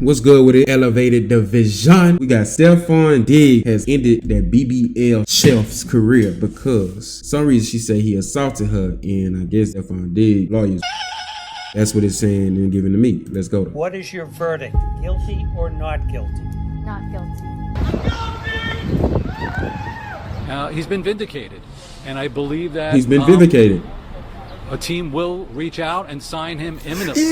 What's good with it? Elevated division. We got Stefon Diggs has ended that BBL chef's career because for some reason she said he assaulted her, and I guess Stefon Diggs lawyers. That's what it's saying and giving to me. Let's go. What is your verdict? Guilty or not guilty? Not guilty. He's been vindicated, and I believe that he's been vindicated. A team will reach out and sign him imminently.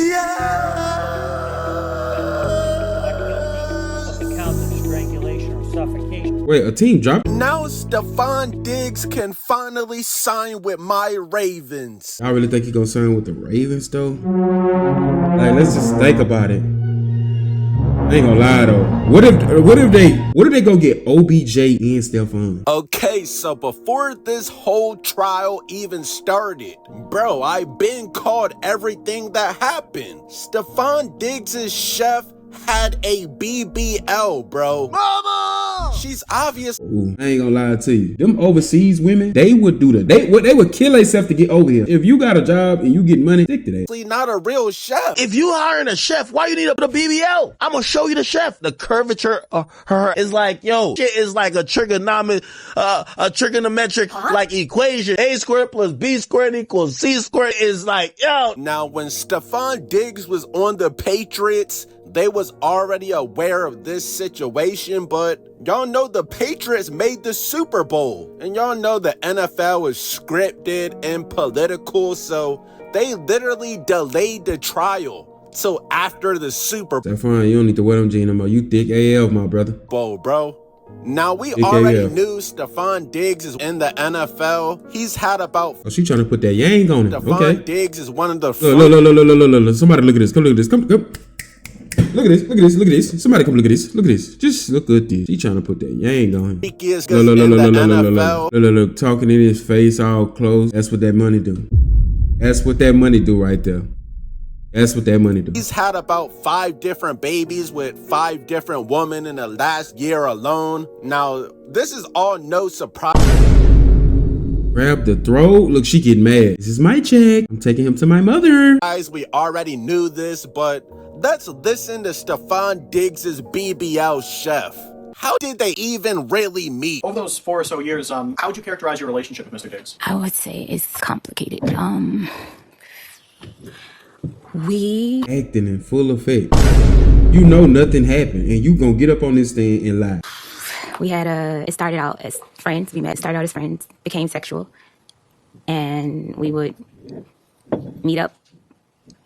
Wait, a team dropped? Now Stefon Diggs can finally sign with my Ravens. I really think he gonna sign with the Ravens though. Like, let's just think about it. I ain't gonna lie though. What if they go get OBJ and Stefon? Okay, so before this whole trial even started, bro, I been called everything that happened. Stefon Diggs' chef had a BBL, bro. Mama! She's obvious. Ooh, I ain't gonna lie to you. Them overseas women, they would do that. They would kill themselves to get over here. If you got a job and you get money, stick to that. Not a real chef. If you hiring a chef, why you need a BBL? I'm gonna show you the chef. The curvature of her is like, yo, shit is like a trigonometric like equation. A squared plus B squared equals C squared is like, yo. Now, when Stefon Diggs was on the Patriots, they was already aware of this situation, but y'all know the Patriots made the Super Bowl. And y'all know the NFL is scripted and political, so they literally delayed the trial till after the Super Bowl. Stefon, you don't need to wear them jeans no more. You thick AF, my brother. Bro. Now, we thick already AF. knew Stefon Diggs is in the NFL. He's had about... Oh, she trying to put that yang on it. Stefon Okay. Diggs is one of the... Look. Somebody look at this. Come look at this. Come. Look at this. Somebody come look at this. Look at this. Just look at this. She trying to put that yang on him. Look. Talking in his face all close. That's what that money do. That's what that money do right there. That's what that money do. He's had about 5 different babies with 5 different women in the last year alone. Now, this is all no surprise. Grab the throat. Look, she getting mad. This is my check. I'm taking him to my mother. Guys, we already knew this, but let's listen to Stefon Diggs' BBL chef. How did they even really meet? Over those 4 or so years, how would you characterize your relationship with Mr. Diggs? I would say it's complicated. We acting in full effect. You know nothing happened, and you gonna get up on this thing and lie. We had it started out as friends. Started out as friends, became sexual, and we would meet up,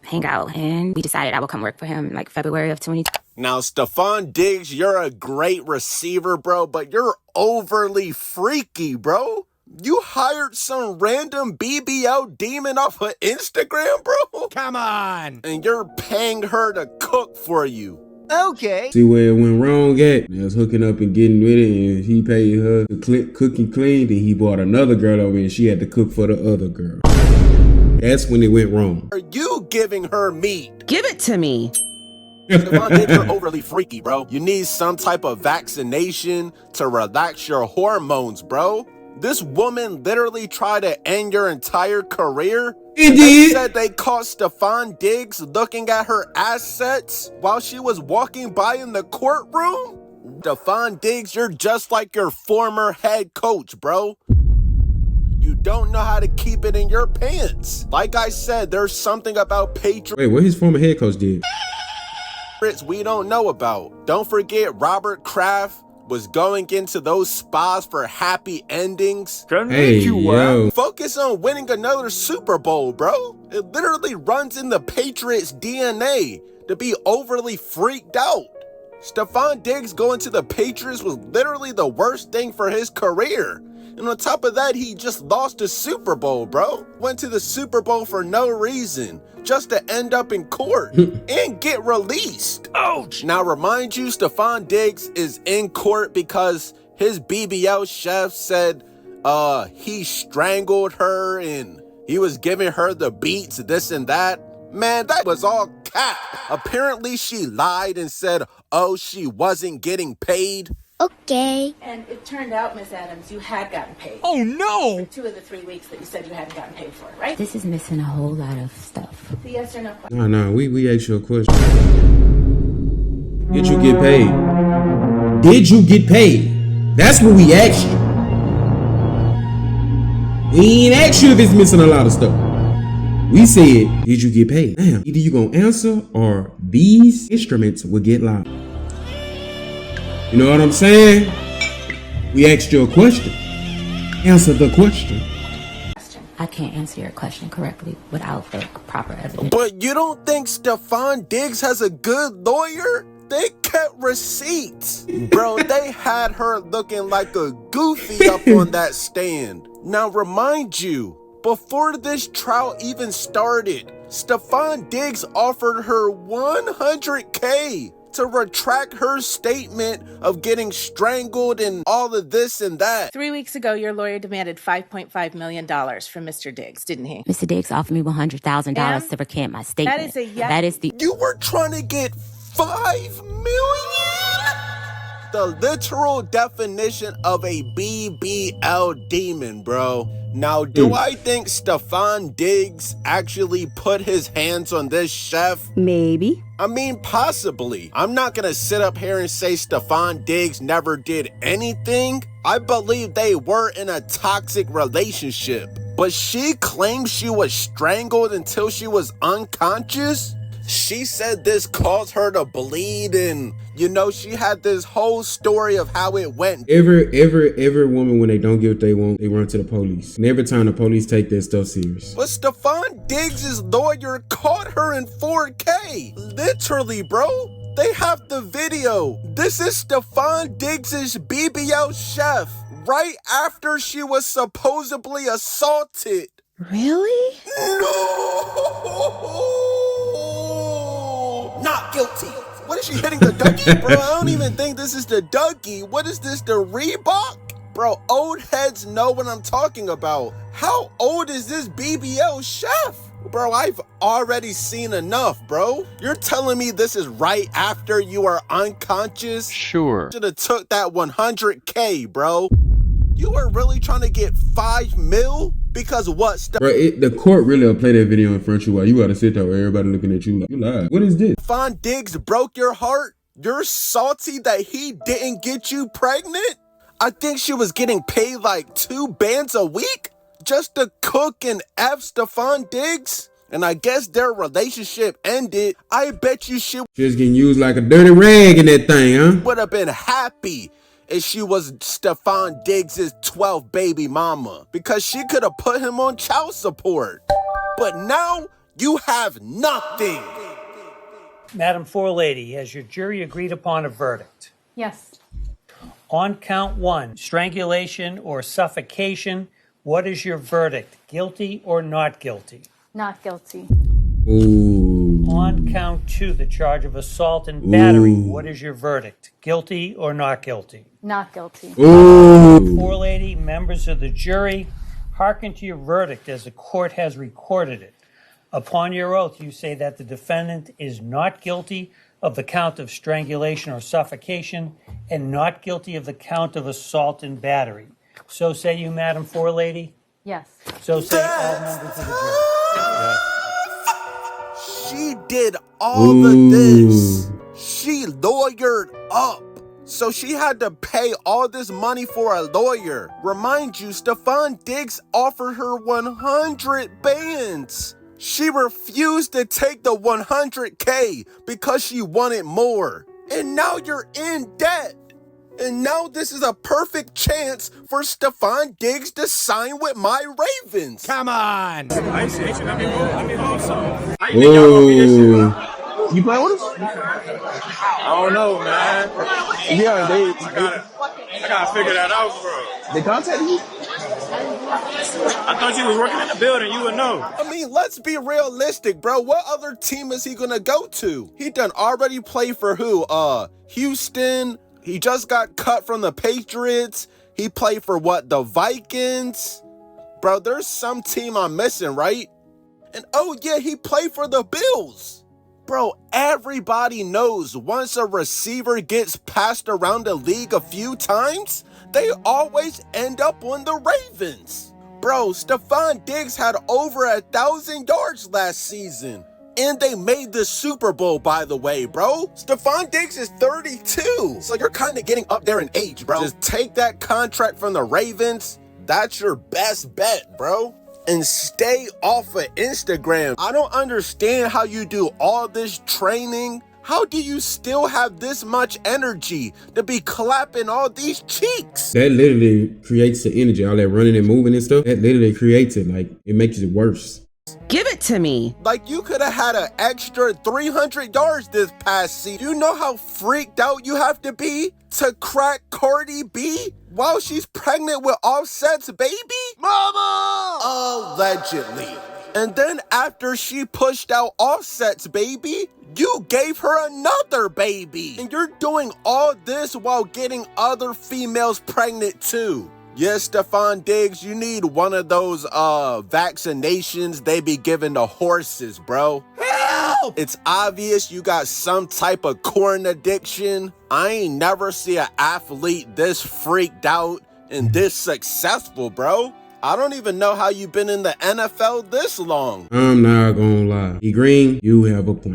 hang out, and we decided I would come work for him like February of 2020. Now, Stefon Diggs, you're a great receiver, bro, but you're overly freaky, bro. You hired some random BBL demon off of Instagram, bro? Come on. And you're paying her to cook for you. Okay. See where it went wrong at? They was hooking up and getting with it, and he paid her to cook and clean, then he brought another girl over and she had to cook for the other girl. That's when it went wrong. Are you giving her meat? Give it to me. Stefon Diggs, you're overly freaky, bro. You need some type of vaccination to relax your hormones, bro. This woman literally tried to end your entire career. They said they caught Stefon Diggs looking at her assets while she was walking by in the courtroom. Stefon Diggs, you're just like your former head coach, bro. You don't know how to keep it in your pants. Like I said, there's something about Patriots. Wait, what his former head coach did? We don't know about. Don't forget Robert Kraft was going into those spas for happy endings. Hey, yo. Focus on winning another Super Bowl, bro. It literally runs in the Patriots' DNA to be overly freaked out. Stefon Diggs going to the Patriots was literally the worst thing for his career. And on top of that, he just lost a Super Bowl, bro. Went to the Super Bowl for no reason, just to end up in court and get released. Ouch! Now, remind you, Stefon Diggs is in court because his BBL chef said he strangled her and he was giving her the beats, this and that. Man, that was all cap. Apparently, she lied and said, oh, she wasn't getting paid. Okay. And it turned out, Miss Adams, you had gotten paid. Oh, no! For 2 of the 3 weeks that you said you hadn't gotten paid for, right? This is missing a whole lot of stuff. The yes or no question. No, we asked you a question. Did you get paid? Did you get paid? That's what we asked you. We ain't asked you if it's missing a lot of stuff. We said, did you get paid? Damn, either you gonna answer or these instruments will get loud. You know what I'm saying? We asked you a question. Answer the question. I can't answer your question correctly without the proper evidence. But you don't think Stefon Diggs has a good lawyer? They kept receipts. Bro, they had her looking like a goofy up on that stand. Now remind you, before this trial even started, Stefon Diggs offered her $100K to retract her statement of getting strangled and all of this and that. 3 weeks ago, your lawyer demanded $5.5 million from Mr. Diggs, didn't he? Mr. Diggs offered me $100,000 Ma'am, to recant my statement. that is a yes. That is the... You were trying to get $5 million? The literal definition of a BBL demon, bro. Now, do I think Stefon Diggs actually put his hands on this chef? Maybe. I mean, possibly. I'm not gonna sit up here and say Stefon Diggs never did anything. I believe they were in a toxic relationship. But she claims she was strangled until she was unconscious? She said this caused her to bleed, and you know, she had this whole story of how it went. Every woman, when they don't get what they want, they run to the police. And every time the police take that stuff serious. But Stefon Diggs' lawyer caught her in 4K. Literally, bro. They have the video. This is Stefon Diggs' BBL chef right after she was supposedly assaulted. Really? No! Not guilty. What is she hitting the Dougie? Bro, I don't even think this is the Dougie. What is this, the Reebok? Bro, old heads know what I'm talking about. How old is this BBL chef? Bro, I've already seen enough, bro. You're telling me this is right after you are unconscious? Sure. Should have took that 100K, bro. You were really trying to get 5 mil? Because what? Bro, the court really will play that video in front of you while you gotta sit there with everybody looking at you like, you lied. What is this? Stefon Diggs broke your heart? You're salty that he didn't get you pregnant? I think she was getting paid like 2 bands a week just to cook and F Stefon Diggs? And I guess their relationship ended. I bet you she Just getting used like a dirty rag in that thing, huh? would have been happy if she was Stefon Diggs' 12th baby mama, because she could have put him on child support. But now you have nothing. Madam Forelady, has your jury agreed upon a verdict? Yes. On count 1, strangulation or suffocation, what is your verdict? Guilty or not guilty? Not guilty. Ooh. On count 2, the charge of assault and battery, Ooh. what is your verdict? Guilty or not guilty? Not guilty. Ooh. Forelady, members of the jury, hearken to your verdict as the court has recorded it. Upon your oath, you say that the defendant is not guilty of the count of strangulation or suffocation and not guilty of the count of assault and battery. So say you, Madam Forelady? Yes. So say all members of the jury. She did all of this. She lawyered up. So she had to pay all this money for a lawyer. Remind you, Stefon Diggs offered her 100 bands. She refused to take the 100K because she wanted more. And now you're in debt. And now this is a perfect chance for Stefon Diggs to sign with my Ravens. Come on. Ooh. You playing with us? I don't know, man. Yeah, I gotta figure that out, bro. they contacted you? I thought you was working in the building. You would know. I mean, let's be realistic, bro. What other team is he gonna go to? He done already played for who? Houston. He just got cut from the Patriots. He played for what? The Vikings? Bro, there's some team I'm missing, right? And oh yeah, he played for the Bills. Bro, everybody knows once a receiver gets passed around the league a few times, they always end up on the Ravens. Bro, Stefon Diggs had over 1,000 yards last season. And they made the Super Bowl, by the way, bro. Stefon Diggs is 32. So you're kind of getting up there in age, bro. Just take that contract from the Ravens. That's your best bet, bro. And stay off of Instagram. I don't understand how you do all this training. How do you still have this much energy to be clapping all these cheeks? That literally creates the energy. All that running and moving and stuff, that literally creates it. Like, it makes it worse. Give it to me. Like, you could have had an extra 300 yards this past season. Do you know how freaked out you have to be to crack Cardi B while she's pregnant with Offset's baby? Mama! Allegedly. And then after she pushed out Offset's baby, you gave her another baby. And you're doing all this while getting other females pregnant too. Yes, Stefon Diggs, you need one of those vaccinations they be giving to horses, bro. Help! It's obvious you got some type of corn addiction. I ain't never see an athlete this freaked out and this successful, bro. I don't even know how you been in the NFL this long. I'm not gonna lie. E Green, you have a point.